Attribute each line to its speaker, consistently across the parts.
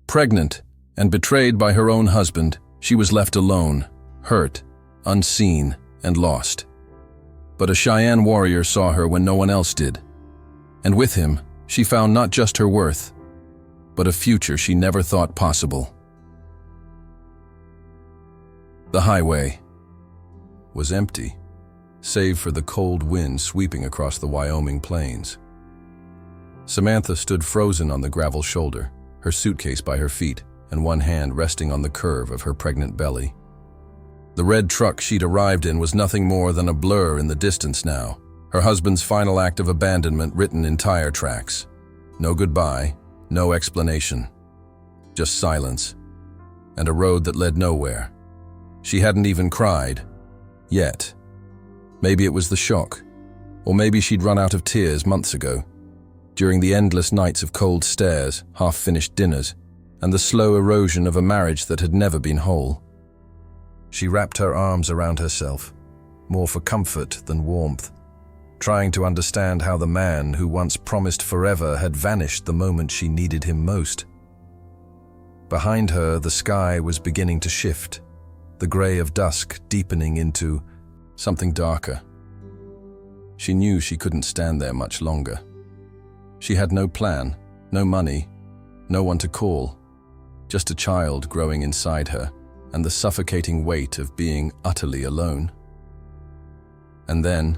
Speaker 1: Pregnant and betrayed by her own husband, she was left alone, hurt, unseen, and lost. But a Cheyenne warrior saw her when no one else did. And with him, she found not just her worth, but a future she never thought possible. The highway was empty, save for the cold wind sweeping across the Wyoming plains. Samantha stood frozen on the gravel shoulder, her suitcase by her feet, and one hand resting on the curve of her pregnant belly. The red truck she'd arrived in was nothing more than a blur in the distance now, her husband's final act of abandonment written in tire tracks. No goodbye, no explanation, just silence, and a road that led nowhere. She hadn't even cried, yet. Maybe it was the shock, or maybe she'd run out of tears months ago, during the endless nights of cold stares, half-finished dinners, and the slow erosion of a marriage that had never been whole. She wrapped her arms around herself, more for comfort than warmth, trying to understand how the man who once promised forever had vanished the moment she needed him most. Behind her, the sky was beginning to shift, the gray of dusk deepening into something darker. She knew she couldn't stand there much longer. She had no plan, no money, no one to call, just a child growing inside her and the suffocating weight of being utterly alone. And then,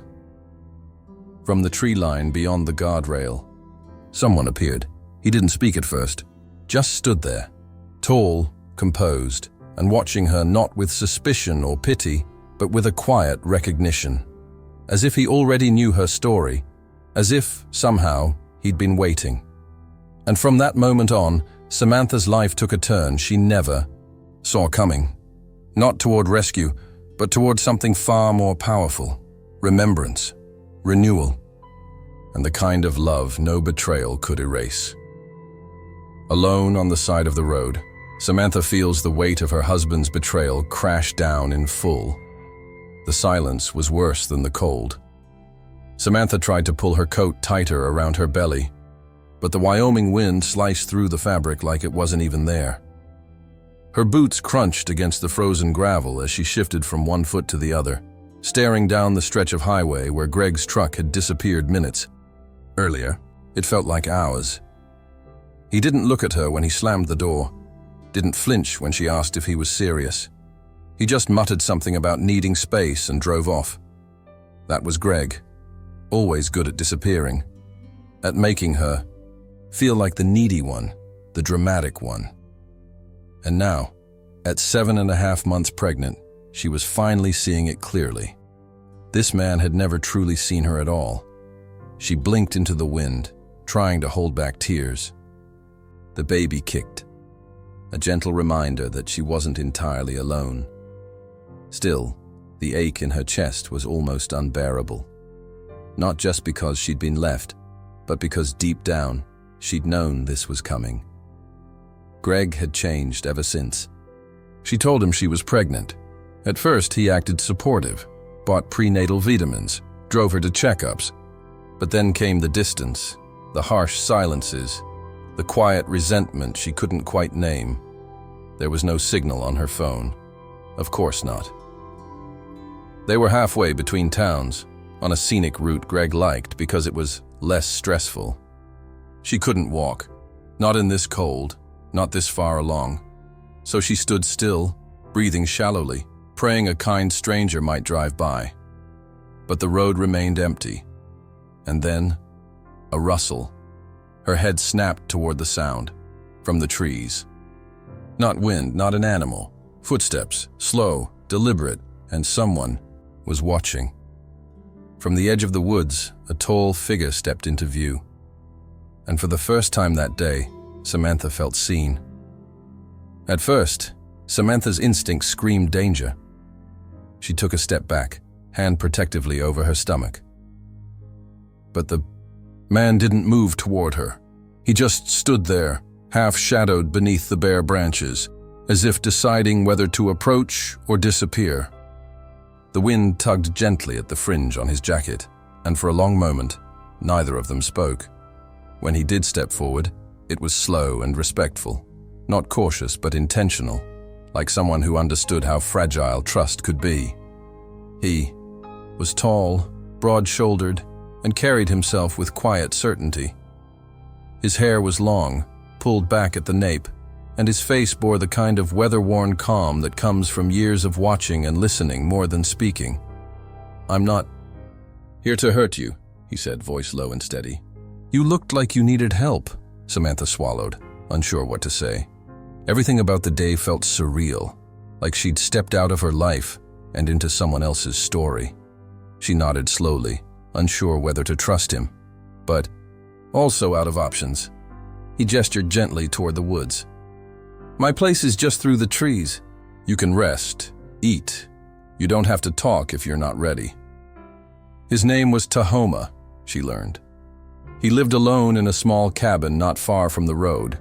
Speaker 1: from the tree line beyond the guardrail, someone appeared. He didn't speak at first, just stood there, tall, composed, and watching her not with suspicion or pity, but with a quiet recognition, as if he already knew her story, as if, somehow, he'd been waiting. And from that moment on, Samantha's life took a turn she never saw coming. Not toward rescue, but toward something far more powerful: remembrance, renewal, and the kind of love no betrayal could erase. Alone on the side of the road, Samantha feels the weight of her husband's betrayal crash down in full. The silence was worse than the cold. Samantha tried to pull her coat tighter around her belly, but the Wyoming wind sliced through the fabric like it wasn't even there. Her boots crunched against the frozen gravel as she shifted from one foot to the other, staring down the stretch of highway where Greg's truck had disappeared minutes earlier. It felt like hours. He didn't look at her when he slammed the door, didn't flinch when she asked if he was serious. He just muttered something about needing space and drove off. That was Greg, always good at disappearing, at making her feel like the needy one, the dramatic one. And now, at 7.5 months pregnant, she was finally seeing it clearly. This man had never truly seen her at all. She blinked into the wind, trying to hold back tears. The baby kicked, a gentle reminder that she wasn't entirely alone. Still, the ache in her chest was almost unbearable. Not just because she'd been left, but because deep down, she'd known this was coming. Greg had changed ever since. She told him she was pregnant. At first, he acted supportive, bought prenatal vitamins, drove her to checkups. But then came the distance, the harsh silences, the quiet resentment she couldn't quite name. There was no signal on her phone. Of course not. They were halfway between towns, on a scenic route Greg liked because it was less stressful. She couldn't walk, not in this cold, not this far along. So she stood still, breathing shallowly, praying a kind stranger might drive by. But the road remained empty. And then, a rustle. Her head snapped toward the sound, from the trees. Not wind, not an animal. Footsteps, slow, deliberate, and someone was watching. From the edge of the woods, a tall figure stepped into view. And for the first time that day, Samantha felt seen. At first, Samantha's instincts screamed danger. She took a step back, hand protectively over her stomach. But the man didn't move toward her. He just stood there, half-shadowed beneath the bare branches, as if deciding whether to approach or disappear. The wind tugged gently at the fringe on his jacket, and for a long moment, neither of them spoke. When he did step forward, it was slow and respectful. not cautious but intentional, like someone who understood how fragile trust could be. He was tall, broad-shouldered, and carried himself with quiet certainty. His hair was long, pulled back at the nape, and his face bore the kind of weather-worn calm that comes from years of watching and listening more than speaking. "I'm not here to hurt you," he said, voice low and steady. "You looked like you needed help," Samantha swallowed, unsure what to say. Everything about the day felt surreal, like she'd stepped out of her life and into someone else's story. She nodded slowly, unsure whether to trust him, but also out of options. He gestured gently toward the woods. "My place is just through the trees. You can rest, eat. You don't have to talk if you're not ready." His name was Tahoma, she learned. He lived alone in a small cabin not far from the road,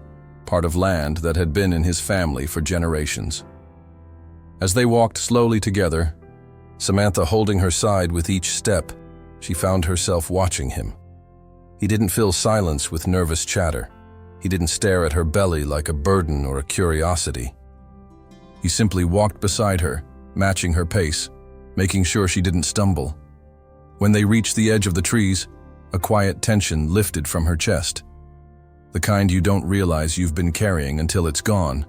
Speaker 1: part of land that had been in his family for generations. As they walked slowly together, Samantha holding her side with each step, she found herself watching him. He didn't fill silence with nervous chatter. He didn't stare at her belly like a burden or a curiosity. He simply walked beside her, matching her pace, making sure she didn't stumble. When they reached the edge of the trees, a quiet tension lifted from her chest. The kind you don't realize you've been carrying until it's gone.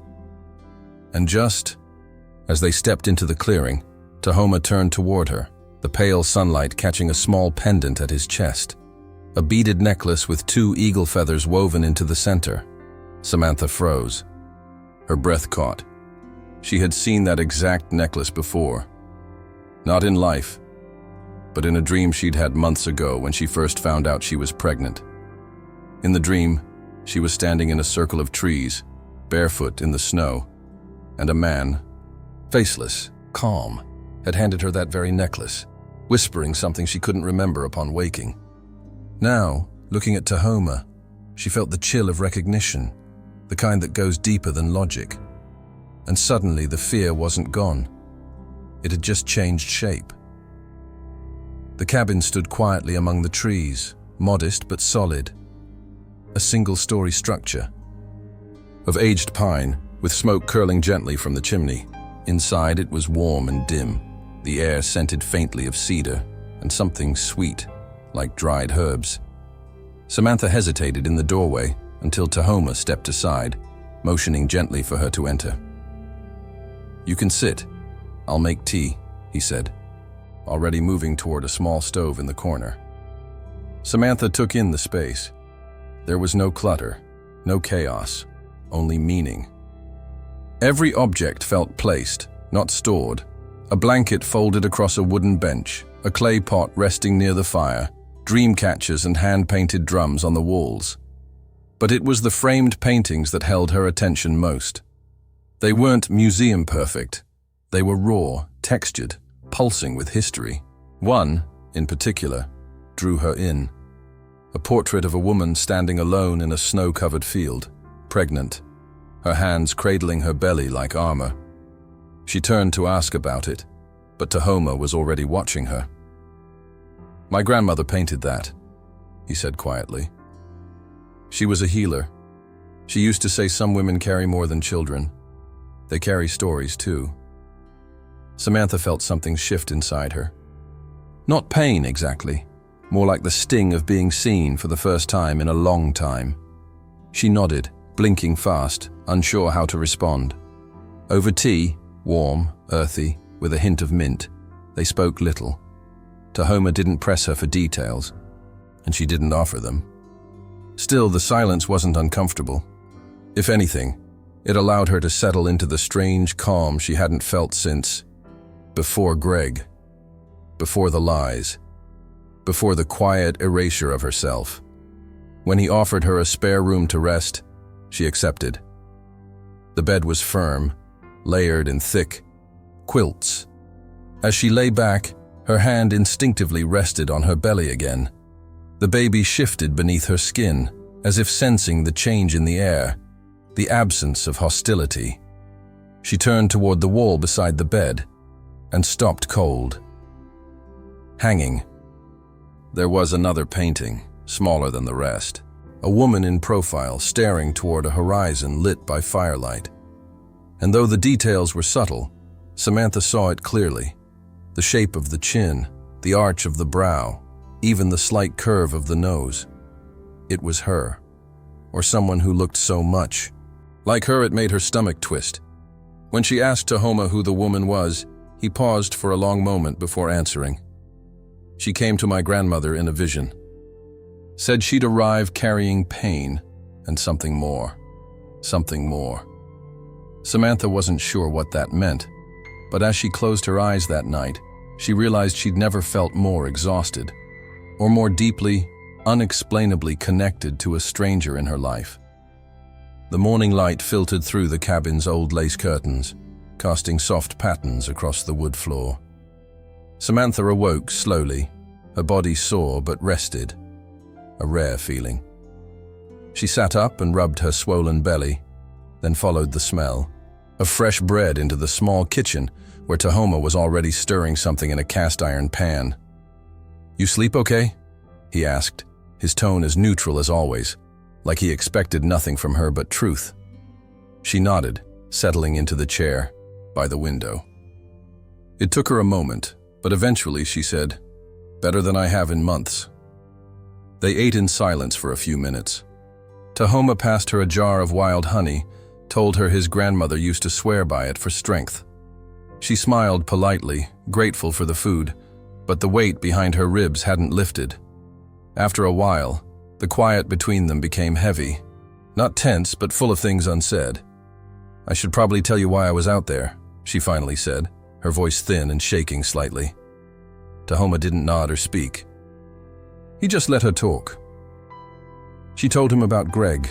Speaker 1: And just as they stepped into the clearing, Tahoma turned toward her, the pale sunlight catching a small pendant at his chest. A beaded necklace with 2 eagle feathers woven into the center. Samantha froze. Her breath caught. She had seen that exact necklace before. Not in life, but in a dream she'd had months ago when she first found out she was pregnant. In the dream, she was standing in a circle of trees, barefoot in the snow, and a man, faceless, calm, had handed her that very necklace, whispering something she couldn't remember upon waking. Now, looking at Tahoma, she felt the chill of recognition, the kind that goes deeper than logic. And suddenly the fear wasn't gone. It had just changed shape. The cabin stood quietly among the trees, modest but solid. A single-story structure of aged pine, with smoke curling gently from the chimney. Inside it was warm and dim, the air scented faintly of cedar and something sweet, like dried herbs. Samantha hesitated in the doorway until Tahoma stepped aside, motioning gently for her to enter. "You can sit. I'll make tea," he said, already moving toward a small stove in the corner. Samantha took in the space. There was no clutter, no chaos, only meaning. Every object felt placed, not stored. A blanket folded across a wooden bench, a clay pot resting near the fire, dream catchers and hand-painted drums on the walls. But it was the framed paintings that held her attention most. They weren't museum perfect. They were raw, textured, pulsing with history. One, in particular, drew her in. A portrait of a woman standing alone in a snow-covered field, pregnant, her hands cradling her belly like armor. She turned to ask about it, but Tahoma was already watching her. "My grandmother painted that," he said quietly. "She was a healer. She used to say some women carry more than children. They carry stories too." Samantha felt something shift inside her. Not pain exactly, more like the sting of being seen for the first time in a long time. She nodded, blinking fast, unsure how to respond. Over tea, warm, earthy, with a hint of mint, they spoke little. Tahoma didn't press her for details, and she didn't offer them. Still, the silence wasn't uncomfortable. If anything, it allowed her to settle into the strange calm she hadn't felt since before Greg, before the lies, before the quiet erasure of herself. When he offered her a spare room to rest, she accepted. The bed was firm, layered in thick quilts. As she lay back, her hand instinctively rested on her belly again. The baby shifted beneath her skin, as if sensing the change in the air, the absence of hostility. She turned toward the wall beside the bed and stopped cold. Hanging, there was another painting, smaller than the rest. a woman in profile staring toward a horizon lit by firelight. And though the details were subtle, Samantha saw it clearly. The shape of the chin, the arch of the brow, even the slight curve of the nose. It was her, or someone who looked so much like her it made her stomach twist. When she asked Tahoma who the woman was, he paused for a long moment before answering. She came to my grandmother in a vision. Said she'd arrive carrying pain and something more. Something more. Samantha wasn't sure what that meant, but as she closed her eyes that night, she realized she'd never felt more exhausted, or more deeply, unexplainably connected to a stranger in her life. The morning light filtered through the cabin's old lace curtains, casting soft patterns across the wood floor. Samantha awoke slowly, her body sore but rested, a rare feeling. She sat up and rubbed her swollen belly, then followed the smell of fresh bread into the small kitchen where Tahoma was already stirring something in a cast-iron pan. "You sleep okay?" he asked, his tone as neutral as always, like he expected nothing from her but truth. She nodded, settling into the chair by the window. It took her a moment, but eventually she said, "Better than I have in months." They ate in silence for a few minutes. Tahoma passed her a jar of wild honey, told her his grandmother used to swear by it for strength. She smiled politely, grateful for the food, but the weight behind her ribs hadn't lifted. After a while, the quiet between them became heavy, not tense but full of things unsaid. "I should probably tell you why I was out there," she finally said, her voice thin and shaking slightly. Tahoma didn't nod or speak. He just let her talk. She told him about Greg,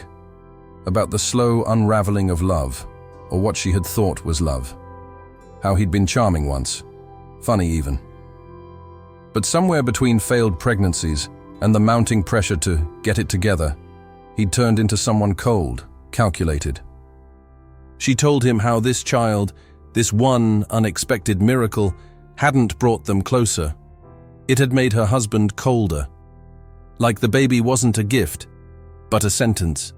Speaker 1: about the slow unraveling of love, or what she had thought was love. How he'd been charming once, funny even. But somewhere between failed pregnancies and the mounting pressure to get it together, he'd turned into someone cold, calculated. She told him how this child, this one unexpected miracle, hadn't brought them closer. It had made her husband colder. Like the baby wasn't a gift, but a sentence.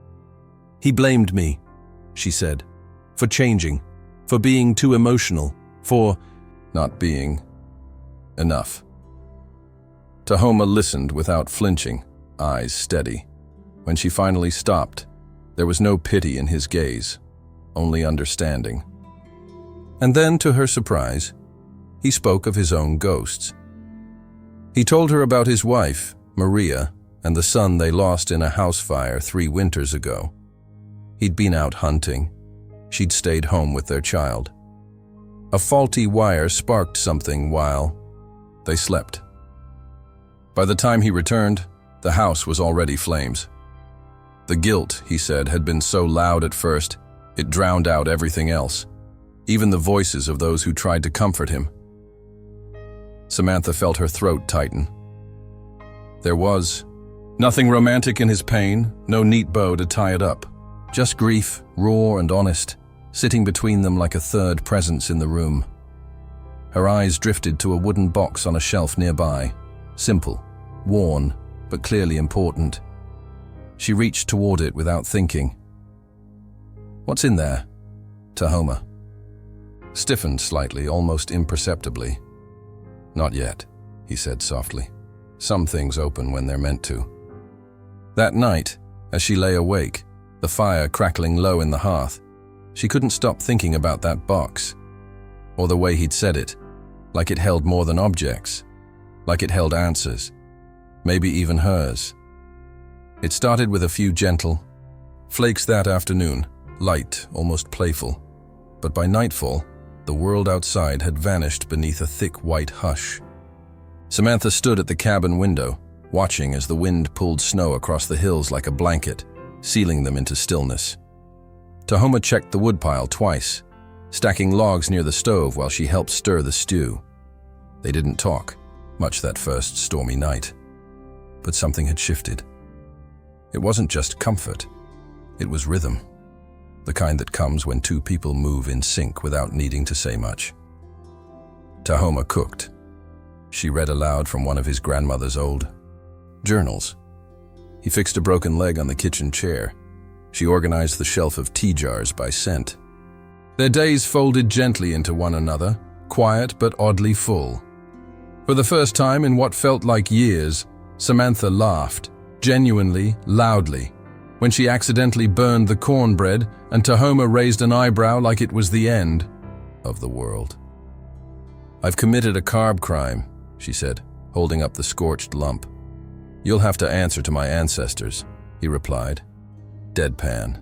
Speaker 1: "He blamed me," she said, "for changing, for being too emotional, for not being enough." Tahoma listened without flinching, eyes steady. When she finally stopped, there was no pity in his gaze, only understanding. And then, to her surprise, he spoke of his own ghosts. He told her about his wife, Maria, and the son they lost in a house fire 3 winters ago. He'd been out hunting. She'd stayed home with their child. A faulty wire sparked something while they slept. By the time he returned, the house was already flames. The guilt, he said, had been so loud at first, it drowned out everything else, even the voices of those who tried to comfort him. Samantha felt her throat tighten. There was nothing romantic in his pain, no neat bow to tie it up. Just grief, raw and honest, sitting between them like a third presence in the room. Her eyes drifted to a wooden box on a shelf nearby. Simple, worn, but clearly important. She reached toward it without thinking. "What's in there?" Tahoma stiffened slightly, almost imperceptibly. "Not yet," he said softly. "Some things open when they're meant to." That night, as she lay awake, the fire crackling low in the hearth, she couldn't stop thinking about that box, or the way he'd said it, like it held more than objects, like it held answers, maybe even hers. It started with a few gentle flakes that afternoon, light, almost playful, but by nightfall, the world outside had vanished beneath a thick white hush. Samantha stood at the cabin window, watching as the wind pulled snow across the hills like a blanket, sealing them into stillness. Tahoma checked the woodpile twice, stacking logs near the stove while she helped stir the stew. They didn't talk much that first stormy night, but something had shifted. It wasn't just comfort, it was rhythm, the kind that comes when 2 people move in sync without needing to say much. Tahoma cooked. She read aloud from one of his grandmother's old journals. He fixed a broken leg on the kitchen chair. She organized the shelf of tea jars by scent. Their days folded gently into one another, quiet but oddly full. For the first time in what felt like years, Samantha laughed, genuinely, loudly, when she accidentally burned the cornbread and Tahoma raised an eyebrow like it was the end of the world. "I've committed a carb crime," she said, holding up the scorched lump. "You'll have to answer to my ancestors," he replied, deadpan.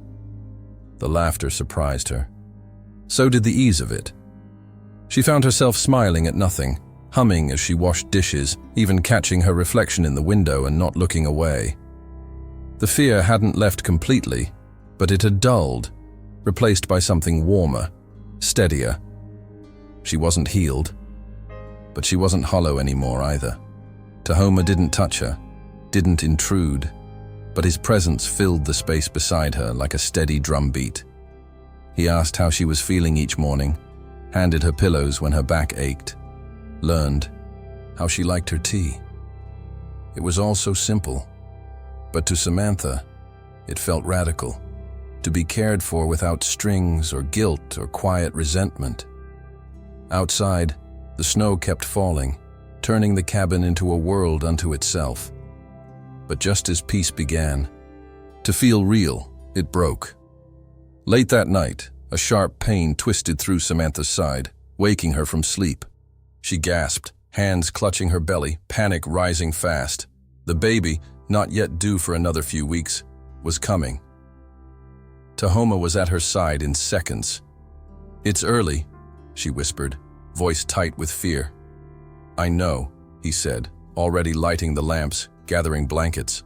Speaker 1: The laughter surprised her. So did the ease of it. She found herself smiling at nothing, humming as she washed dishes, even catching her reflection in the window and not looking away. The fear hadn't left completely, but it had dulled, replaced by something warmer, steadier. She wasn't healed, but she wasn't hollow anymore either. Tahoma didn't touch her, didn't intrude, but his presence filled the space beside her like a steady drumbeat. He asked how she was feeling each morning, handed her pillows when her back ached, learned how she liked her tea. It was all so simple, but to Samantha, it felt radical, to be cared for without strings or guilt or quiet resentment. Outside, the snow kept falling, turning the cabin into a world unto itself. But just as peace began to feel real, it broke. Late that night, a sharp pain twisted through Samantha's side, waking her from sleep. She gasped, hands clutching her belly, panic rising fast. The baby, not yet due for another few weeks, was coming. Tahoma was at her side in seconds. "It's early," she whispered, voice tight with fear. "I know," he said, already lighting the lamps, gathering blankets.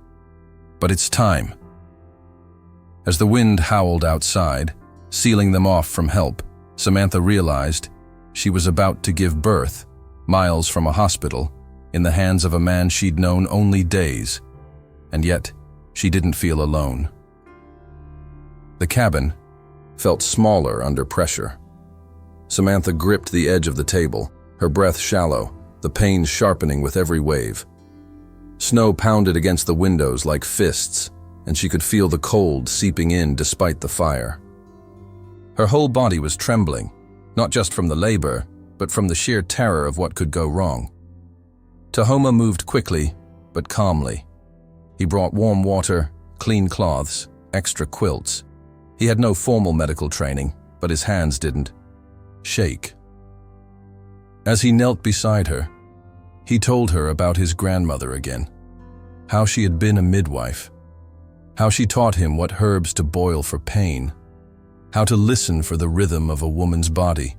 Speaker 1: "But it's time." As the wind howled outside, sealing them off from help, Samantha realized she was about to give birth, miles from a hospital, in the hands of a man she'd known only days. And yet, she didn't feel alone. The cabin felt smaller under pressure. Samantha gripped the edge of the table, her breath shallow, the pain sharpening with every wave. Snow pounded against the windows like fists, and she could feel the cold seeping in despite the fire. Her whole body was trembling, not just from the labor, but from the sheer terror of what could go wrong. Tahoma moved quickly, but calmly. He brought warm water, clean cloths, extra quilts. He had no formal medical training, but his hands didn't shake. As he knelt beside her, he told her about his grandmother again, how she had been a midwife, how she taught him what herbs to boil for pain, how to listen for the rhythm of a woman's body.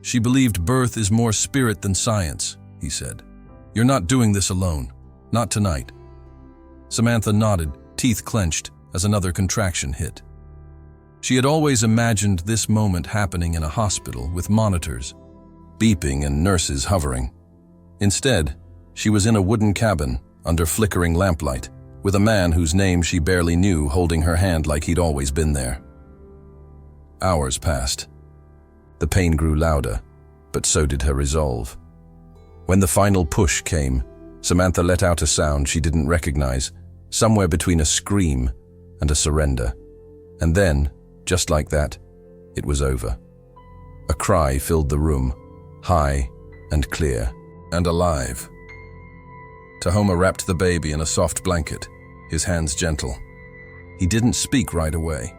Speaker 1: "She believed birth is more spirit than science," he said. "You're not doing this alone. Not tonight." Samantha nodded, teeth clenched, as another contraction hit. She had always imagined this moment happening in a hospital with monitors, beeping and nurses hovering. Instead, she was in a wooden cabin, under flickering lamplight, with a man whose name she barely knew holding her hand like he'd always been there. Hours passed. The pain grew louder, but so did her resolve. When the final push came, Samantha let out a sound she didn't recognize, somewhere between a scream and a surrender. And then, just like that, it was over. A cry filled the room, high and clear and alive. Tahoma wrapped the baby in a soft blanket, his hands gentle. He didn't speak right away,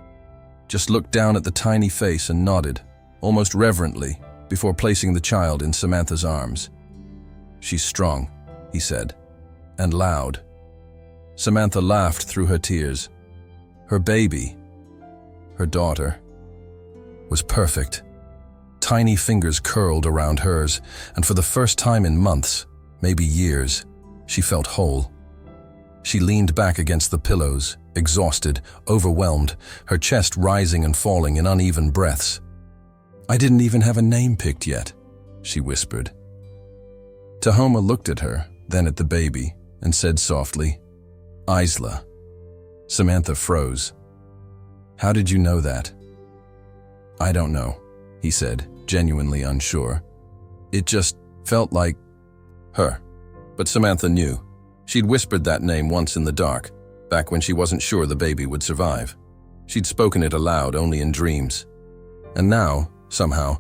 Speaker 1: just looked down at the tiny face and nodded, almost reverently, before placing the child in Samantha's arms. "She's strong," he said, and loud. Samantha laughed through her tears. Her baby, her daughter, was perfect. Tiny fingers curled around hers, and for the first time in months, maybe years, she felt whole. She leaned back against the pillows, exhausted, overwhelmed, her chest rising and falling in uneven breaths. "I didn't even have a name picked yet," she whispered. Tahoma looked at her, then at the baby, and said softly, "Isla." Samantha froze. "How did you know that?" "I don't know," he said, genuinely unsure. "It just felt like her." But Samantha knew. She'd whispered that name once in the dark, back when she wasn't sure the baby would survive. She'd spoken it aloud only in dreams. And now, somehow,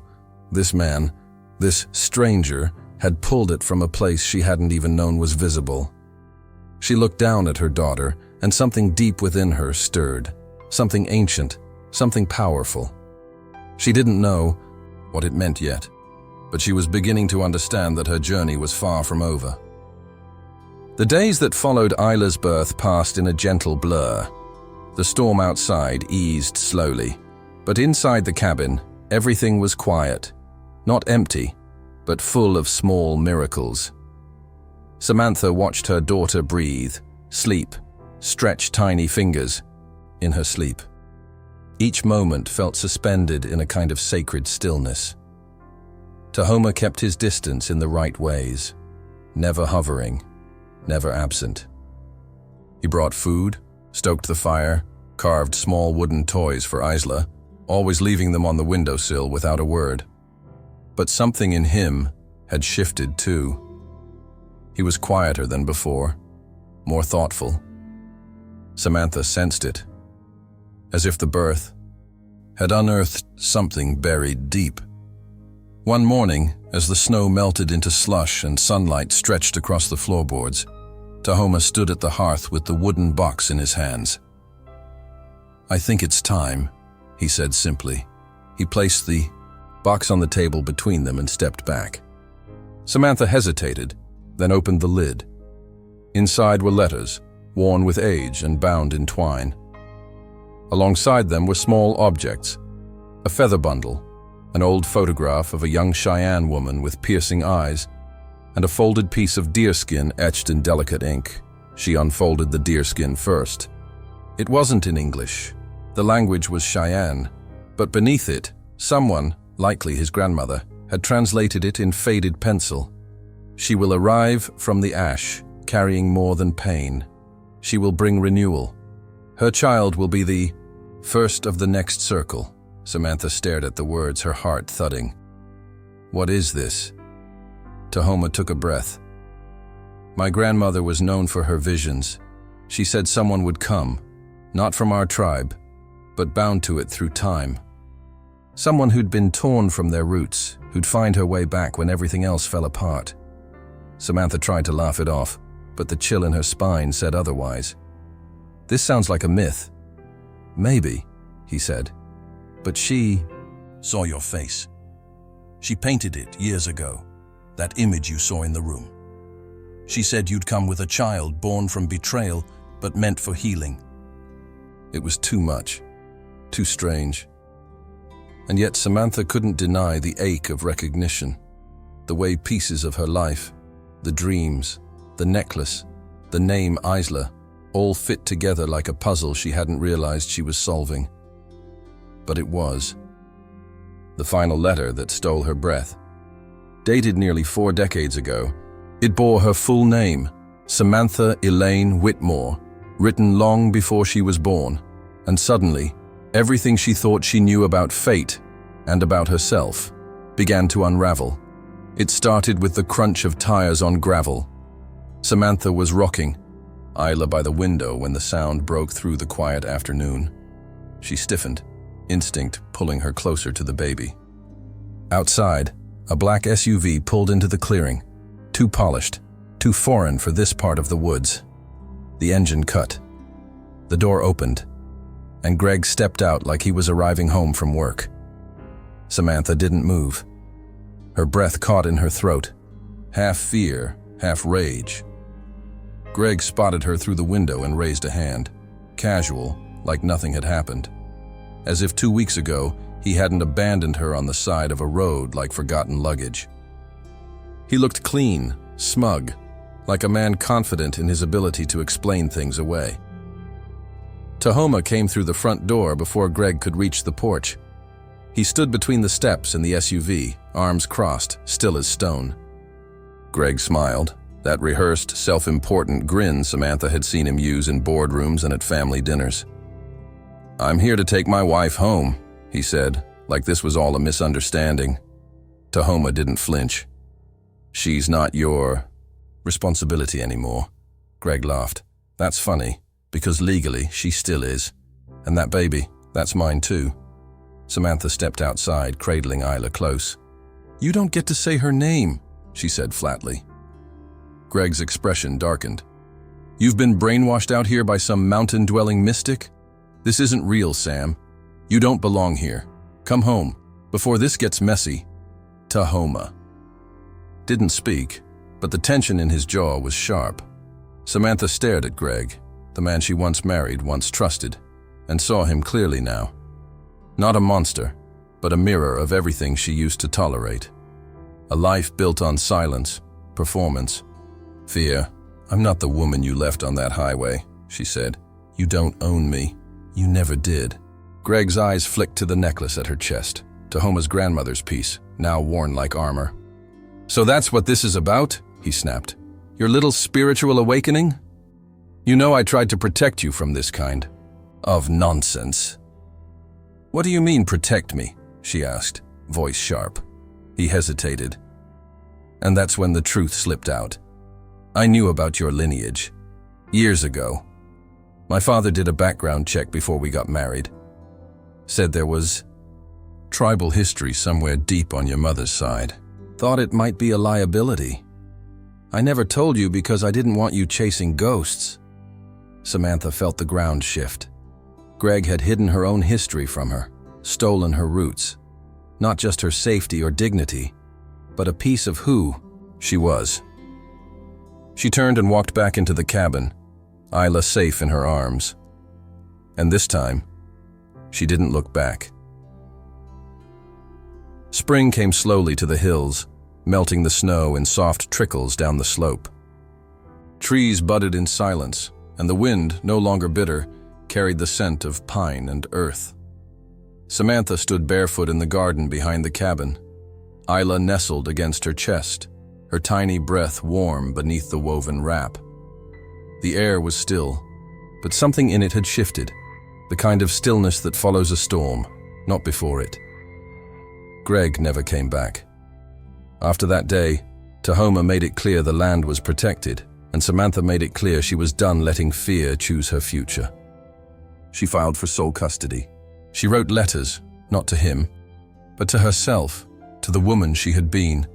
Speaker 1: this man, this stranger, had pulled it from a place she hadn't even known was visible. She looked down at her daughter, and something deep within her stirred. Something ancient, something powerful. She didn't know what it meant yet, but she was beginning to understand that her journey was far from over. The days that followed Isla's birth passed in a gentle blur. The storm outside eased slowly, but inside the cabin, everything was quiet. Not empty, but full of small miracles. Samantha watched her daughter breathe, sleep, stretch tiny fingers in her sleep. Each moment felt suspended in a kind of sacred stillness. Tahoma kept his distance in the right ways, never hovering, never absent. He brought food, stoked the fire, carved small wooden toys for Isla, always leaving them on the windowsill without a word. But something in him had shifted too. He was quieter than before, more thoughtful. Samantha sensed it, as if the birth had unearthed something buried deep. One morning, as the snow melted into slush and sunlight stretched across the floorboards, Tahoma stood at the hearth with the wooden box in his hands. "I think it's time," he said simply. He placed the box on the table between them and stepped back. Samantha hesitated, then opened the lid. Inside were letters, worn with age and bound in twine. Alongside them were small objects, a feather bundle, an old photograph of a young Cheyenne woman with piercing eyes, and a folded piece of deerskin etched in delicate ink. She unfolded the deerskin first. It wasn't in English. The language was Cheyenne, but beneath it, someone, likely his grandmother, had translated it in faded pencil. "She will arrive from the ash, carrying more than pain. She will bring renewal. Her child will be the first of the next circle." Samantha stared at the words, her heart thudding. "What is this?" Tahoma took a breath. "My grandmother was known for her visions. She said someone would come, not from our tribe, but bound to it through time. Someone who'd been torn from their roots, who'd find her way back when everything else fell apart." Samantha tried to laugh it off, but the chill in her spine said otherwise. "This sounds like a myth." "Maybe," he said, "but she saw your face. She painted it years ago, that image you saw in the room. She said you'd come with a child born from betrayal, but meant for healing." It was too much, too strange. And yet Samantha couldn't deny the ache of recognition, the way pieces of her life, the dreams, the necklace, the name Isla, all fit together like a puzzle she hadn't realized she was solving. But it was. The final letter that stole her breath. Dated nearly 4 decades ago, it bore her full name, Samantha Elaine Whitmore, written long before she was born, and suddenly, everything she thought she knew about fate and about herself began to unravel. It started with the crunch of tires on gravel. Samantha was rocking, Isla by the window when the sound broke through the quiet afternoon. She stiffened, instinct pulling her closer to the baby. Outside, a black SUV pulled into the clearing, too polished, too foreign for this part of the woods. The engine cut. The door opened, and Greg stepped out like he was arriving home from work. Samantha didn't move. Her breath caught in her throat, half fear, half rage. Greg spotted her through the window and raised a hand, casual, like nothing had happened. As if 2 weeks ago, he hadn't abandoned her on the side of a road like forgotten luggage. He looked clean, smug, like a man confident in his ability to explain things away. Tahoma came through the front door before Greg could reach the porch. He stood between the steps and the SUV, arms crossed, still as stone. Greg smiled, that rehearsed, self-important grin Samantha had seen him use in boardrooms and at family dinners. "I'm here to take my wife home," he said, like this was all a misunderstanding. Tahoma didn't flinch. "She's not your responsibility anymore." Greg laughed. "That's funny, because legally she still is. And that baby, that's mine too. Samantha stepped outside, cradling Isla close. You don't get to say her name, she said flatly. Greg's expression darkened. You've been brainwashed out here by some mountain-dwelling mystic? This isn't real, Sam. You don't belong here. Come home, before this gets messy. Tahoma. Didn't speak, but the tension in his jaw was sharp. Samantha stared at Greg, the man she once married, once trusted, and saw him clearly now. Not a monster, but a mirror of everything she used to tolerate. A life built on silence, performance, fear. I'm not the woman you left on that highway, she said. You don't own me. You never did. Greg's eyes flicked to the necklace at her chest, Tahoma's grandmother's piece, now worn like armor. So that's what this is about? He snapped. Your little spiritual awakening? You know I tried to protect you from this kind of nonsense. What do you mean, protect me? She asked, voice sharp. He hesitated. And that's when the truth slipped out. I knew about your lineage. Years ago. My father did a background check before we got married. Said there was tribal history somewhere deep on your mother's side. Thought it might be a liability. I never told you because I didn't want you chasing ghosts. Samantha felt the ground shift. Greg had hidden her own history from her, stolen her roots. Not just her safety or dignity, but a piece of who she was. She turned and walked back into the cabin, Isla safe in her arms. And this time, she didn't look back. Spring came slowly to the hills, melting the snow in soft trickles down the slope. Trees budded in silence, and the wind, no longer bitter, carried the scent of pine and earth. Samantha stood barefoot in the garden behind the cabin. Isla nestled against her chest, her tiny breath warm beneath the woven wrap. The air was still, but something in it had shifted, the kind of stillness that follows a storm, not before it. Greg never came back. After that day, Tahoma made it clear the land was protected, and Samantha made it clear she was done letting fear choose her future. She filed for sole custody. She wrote letters, not to him, but to herself, to the woman she had been,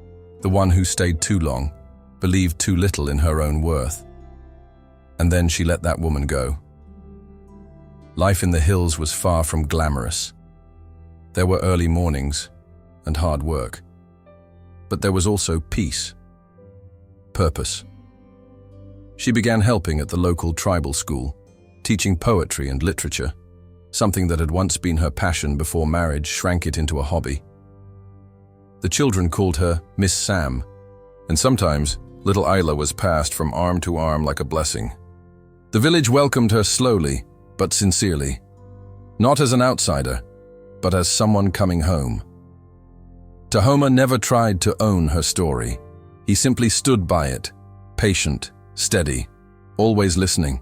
Speaker 1: the one who stayed too long, believed too little in her own worth. And then she let that woman go. Life in the hills was far from glamorous. There were early mornings and hard work. But there was also peace, purpose. She began helping at the local tribal school, teaching poetry and literature, something that had once been her passion before marriage shrank it into a hobby. The children called her Miss Sam, and sometimes little Isla was passed from arm to arm like a blessing. The village welcomed her slowly, but sincerely, not as an outsider, but as someone coming home. Tahoma never tried to own her story. He simply stood by it, patient, steady, always listening.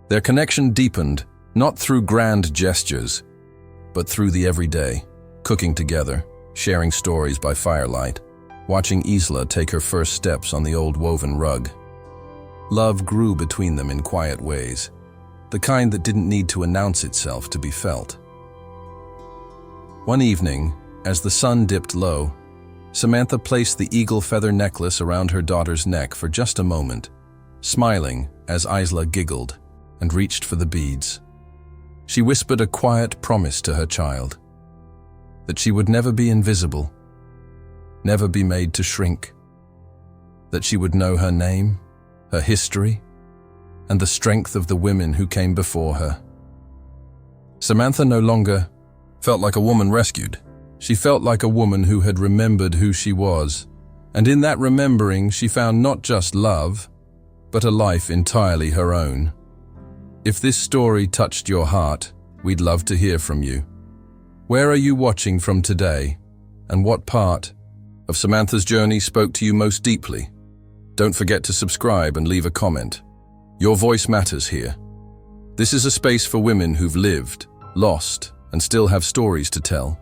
Speaker 1: Their connection deepened, not through grand gestures, but through the everyday, cooking together, sharing stories by firelight, watching Isla take her first steps on the old woven rug. Love grew between them in quiet ways, the kind that didn't need to announce itself to be felt. One evening, as the sun dipped low, Samantha placed the eagle feather necklace around her daughter's neck for just a moment, smiling as Isla giggled and reached for the beads. She whispered a quiet promise to her child, that she would never be invisible, never be made to shrink, that she would know her name, her history, and the strength of the women who came before her. Samantha no longer felt like a woman rescued. She felt like a woman who had remembered who she was, and in that remembering she found not just love, but a life entirely her own. If this story touched your heart, we'd love to hear from you. Where are you watching from today, and what part of Samantha's journey spoke to you most deeply? Don't forget to subscribe and leave a comment. Your voice matters here. This is a space for women who've lived, lost, and still have stories to tell.